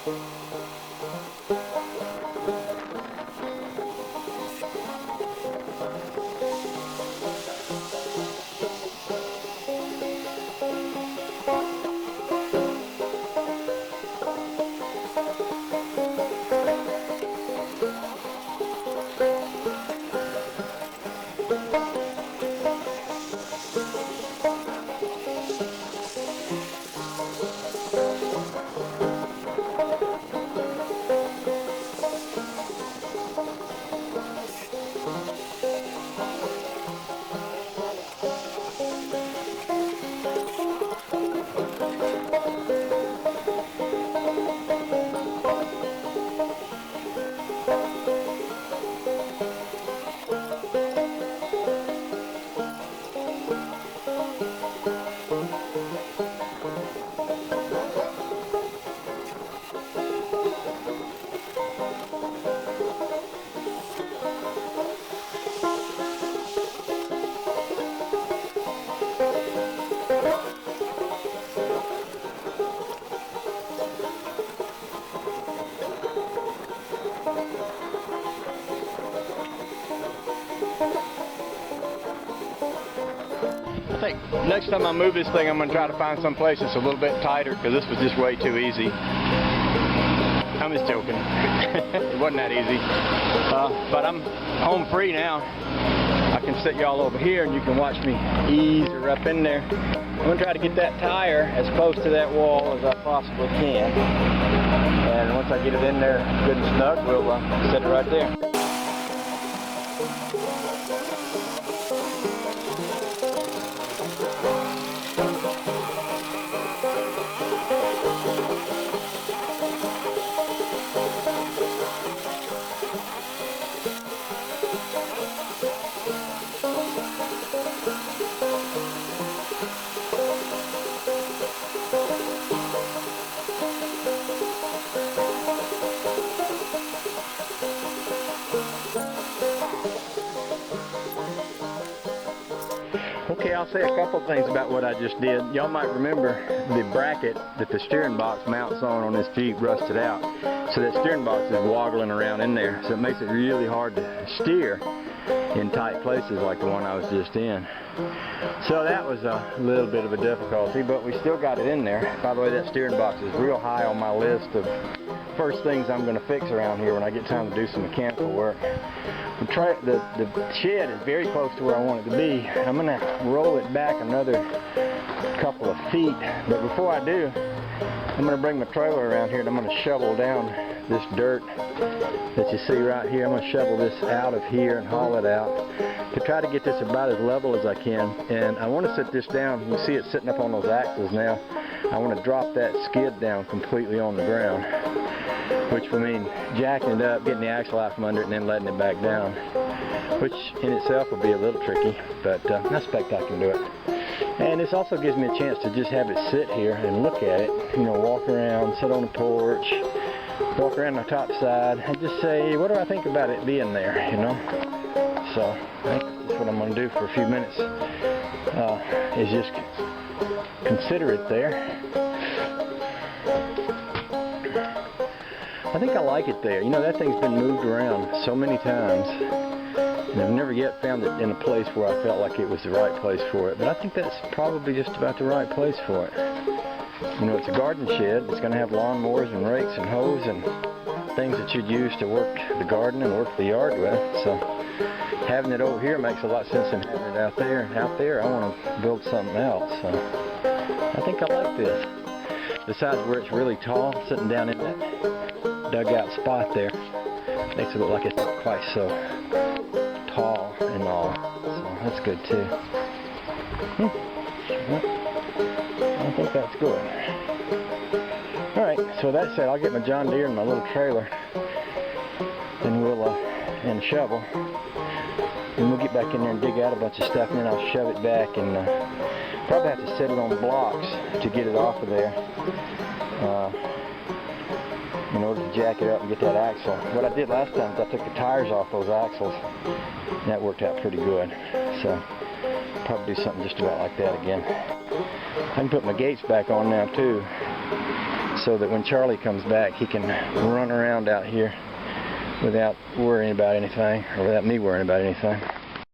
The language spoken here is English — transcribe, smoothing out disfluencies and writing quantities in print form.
I think next time I move this thing, I'm going to try to find some place that's a little bit tighter, because this was just way too easy. I'm just joking. It wasn't that easy. But I'm home free now. I can sit y'all over here and you can watch me ease her up in there. I'm going to try to get that tire as close to that wall as I possibly can. And once I get it in there good and snug, we'll set it right there. Okay, I'll say a couple things about what I just did. Y'all might remember the bracket that the steering box mounts on this Jeep rusted out. So that steering box is woggling around in there. So it makes it really hard to steer in tight places like the one I was just in. So that was a little bit of a difficulty, but we still got it in there. By the way, that steering box is real high on my list of first things I'm going to fix around here when I get time to do some mechanical work. The shed is very close to where I want it to be. I'm going to roll it back another couple of feet, but before I do, I'm going to bring my trailer around here and I'm going to shovel down this dirt that you see right here. I'm going to shovel this out of here and haul it out to try to get this about as level as I can. And I want to set this down. You see it sitting up on those axles now. I want to drop that skid down completely on the ground, which will mean jacking it up, getting the axle out from under it, and then letting it back down, which in itself will be a little tricky, but I expect I can do it. And this also gives me a chance to just have it sit here and look at it, you know, walk around, sit on the porch, walk around the top side, and just say, what do I think about it being there, you know? So I think that's what I'm going to do for a few minutes, is just consider it there. I think I like it there. You know, that thing's been moved around so many times, and I've never yet found it in a place where I felt like it was the right place for it. But I think that's probably just about the right place for it. You know, it's a garden shed. It's going to have lawnmowers and rakes and hoes and things that you'd use to work the garden and work the yard with. So having it over here makes a lot of sense than having it out there. And out there, I want to build something else. So I think I like this. Besides where it's really tall, sitting down in that dugout spot there, makes it look like it's not quite so tall and all. So that's good too. I think that's good. Alright, so with that said, I'll get my John Deere and my little trailer, and we'll and a shovel, and we'll get back in there and dig out a bunch of stuff, and then I'll shove it back, and probably have to set it on blocks to get it off of there in order to jack it up and get that axle. What I did last time is I took the tires off those axles, and that worked out pretty good. So probably do something just about like that again. I can put my gates back on now too. so that when Charlie comes back he can run around out here without worrying about anything, or without me worrying about anything.